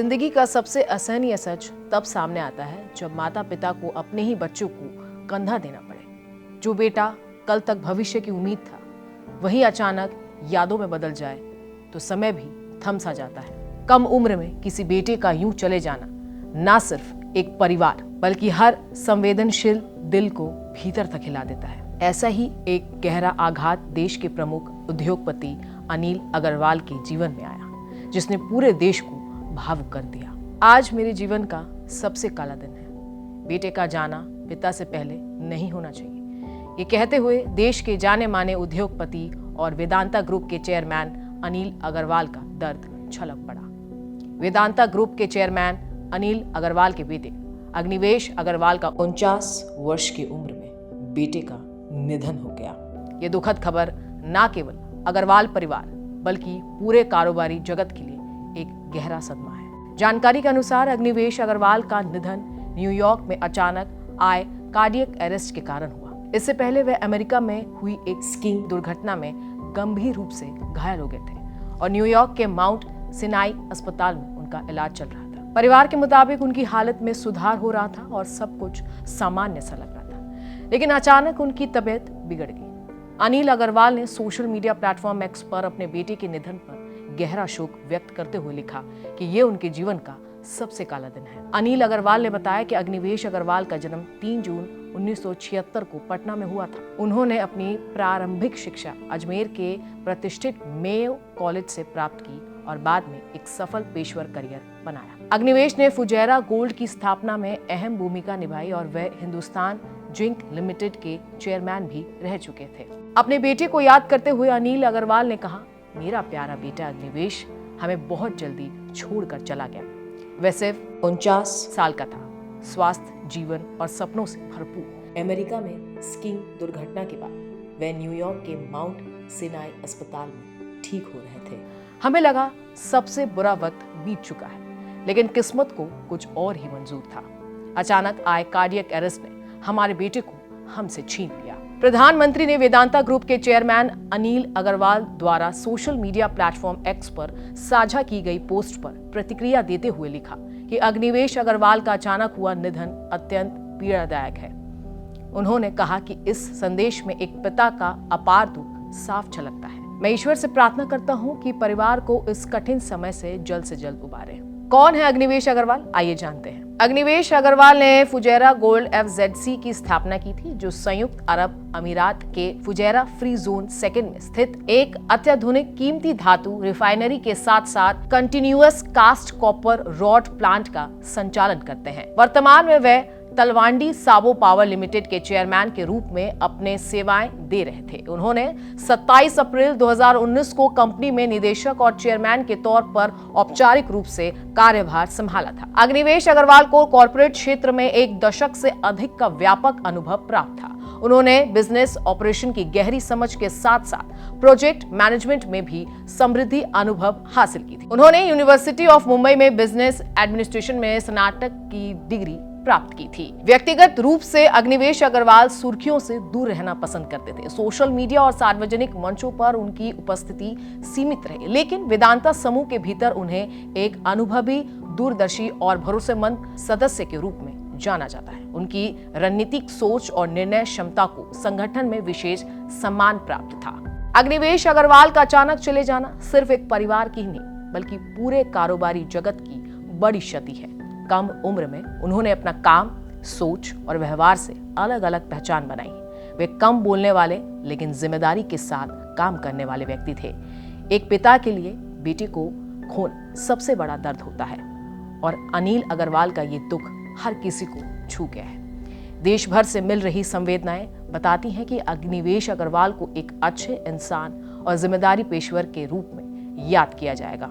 जिंदगी का सबसे असहनीय सच तब सामने आता है जब माता पिता को अपने ही बच्चों को कंधा देना पड़े। जो बेटा कल तक भविष्य की उम्मीद था, वही अचानक यादों में बदल जाए तो समय भी थम सा जाता है। कम उम्र में किसी बेटे का यूं चले जाना ना सिर्फ एक परिवार बल्कि हर संवेदनशील दिल को भीतर तक हिला देता है। ऐसा ही एक गहरा आघात देश के प्रमुख उद्योगपति अनिल अग्रवाल के जीवन में आया, जिसने पूरे देश को भावुक कर दिया। आज मेरे जीवन का सबसे काला दिन है। बेटे का जाना पिता से पहले नहीं होना चाहिए। ये कहते हुए देश के जाने माने उद्योगपति और वेदांता ग्रुप के चेयरमैन अनिल अग्रवाल का दर्द छलक पड़ा। वेदांता ग्रुप के चेयरमैन अनिल अग्रवाल के बेटे अग्निवेश अग्रवाल का 49 वर्ष की उम्र में बेटे का निधन हो गया। ये दुखद खबर न केवल अग्रवाल परिवार बल्कि पूरे कारोबारी जगत के लिए एक गहरा सदमा है। जानकारी के अनुसार अग्निवेश अग्रवाल का निधन न्यूयॉर्क में अचानक आए कार्डियक अरेस्ट के कारण हुआ। इससे पहले वह अमेरिका में हुई एक स्कीइंग दुर्घटना में गंभीर रूप से घायल हो गए थे और न्यूयॉर्क के माउंट सिनाई अस्पताल में उनका इलाज चल रहा था। परिवार के मुताबिक उनकी हालत में सुधार हो रहा था और सब कुछ सामान्य सा लग रहा था, लेकिन अचानक उनकी तबीयत बिगड़ गई। अनिल अग्रवाल ने सोशल मीडिया प्लेटफॉर्म एक्स पर अपने बेटे के निधन पर गहरा शोक व्यक्त करते हुए लिखा कि ये उनके जीवन का सबसे काला दिन है। अनिल अग्रवाल ने बताया कि अग्निवेश अग्रवाल का जन्म 3 जून 1976 को पटना में हुआ था। उन्होंने अपनी प्रारंभिक शिक्षा अजमेर के प्रतिष्ठित मेयो कॉलेज से प्राप्त की और बाद में एक सफल पेशेवर करियर बनाया। अग्निवेश ने फुजेरा गोल्ड की स्थापना में अहम भूमिका निभाई और वह हिंदुस्तान जिंक लिमिटेड के चेयरमैन भी रह चुके थे। अपने बेटे को याद करते हुए अनिल अग्रवाल ने कहा, मेरा प्यारा बेटा अग्निवेश हमें बहुत जल्दी छोड़कर चला गया। वह सिर्फ 49 साल का था, स्वास्थ्य, जीवन और सपनों से भरपूर। अमेरिका में स्कीइंग दुर्घटना के बाद वह न्यूयॉर्क के माउंट सिनाई अस्पताल में ठीक हो रहे थे। हमें लगा सबसे बुरा वक्त बीत चुका है, लेकिन किस्मत को कुछ और ही मंजूर था। अचानक आए कार्डियक अरेस्ट ने हमारे बेटे को हमसे छीन लिया। प्रधानमंत्री ने वेदांता ग्रुप के चेयरमैन अनिल अग्रवाल द्वारा सोशल मीडिया प्लेटफॉर्म एक्स पर साझा की गई पोस्ट पर प्रतिक्रिया देते हुए लिखा कि अग्निवेश अग्रवाल का अचानक हुआ निधन अत्यंत पीड़ादायक है। उन्होंने कहा कि इस संदेश में एक पिता का अपार दुख साफ झलकता है। मैं ईश्वर से प्रार्थना करता हूँ कि परिवार को इस कठिन समय से जल्द उबारे। कौन है अग्निवेश अग्रवाल, आइए जानते हैं। अग्निवेश अग्रवाल ने फुजेरा गोल्ड FZC की स्थापना की थी, जो संयुक्त अरब अमीरात के फुजेरा फ्री जोन सेकंड में स्थित एक अत्याधुनिक कीमती धातु रिफाइनरी के साथ साथ continuous cast copper rod plant का संचालन करते हैं। वर्तमान में वह तलवांडी साबो पावर लिमिटेड के चेयरमैन के रूप में अपने सेवाएं दे रहे थे। उन्होंने 27 अप्रैल 2019 को कंपनी में निदेशक और चेयरमैन के तौर पर औपचारिक रूप से कार्यभार संभाला था। अग्निवेश अग्रवाल को कॉर्पोरेट क्षेत्र में 1 दशक से अधिक का व्यापक अनुभव प्राप्त था। उन्होंने बिजनेस ऑपरेशन की गहरी समझ के साथ साथ प्रोजेक्ट मैनेजमेंट में भी समृद्धि अनुभव हासिल की थी। उन्होंने यूनिवर्सिटी ऑफ मुंबई में बिजनेस एडमिनिस्ट्रेशन में स्नातक की डिग्री प्राप्त की थी। व्यक्तिगत रूप से अग्निवेश अग्रवाल सुर्खियों से दूर रहना पसंद करते थे। सोशल मीडिया और सार्वजनिक मंचों पर उनकी उपस्थिति सीमित रही, लेकिन वेदांता समूह के भीतर उन्हें एक अनुभवी, दूरदर्शी और भरोसेमंद सदस्य के रूप में जाना जाता है। उनकी रणनीतिक सोच और निर्णय क्षमता को संगठन में विशेष सम्मान प्राप्त था। अग्निवेश अग्रवाल का अचानक चले जाना सिर्फ एक परिवार की ही नहीं बल्कि पूरे कारोबारी जगत की बड़ी क्षति है। कम उम्र में उन्होंने अपना काम, सोच और व्यवहार से अलग अलग पहचान बनाई। वे कम बोलने वाले लेकिन जिम्मेदारी के साथ काम करने वाले व्यक्ति थे। एक पिता के लिए बेटे को खोना सबसे बड़ा दर्द होता है और अनिल अग्रवाल का ये दुख हर किसी को छू गया है। देश भर से मिल रही संवेदनाएं बताती हैं कि अग्निवेश अग्रवाल को एक अच्छे इंसान और जिम्मेदारी पेशेवर के रूप में याद किया जाएगा।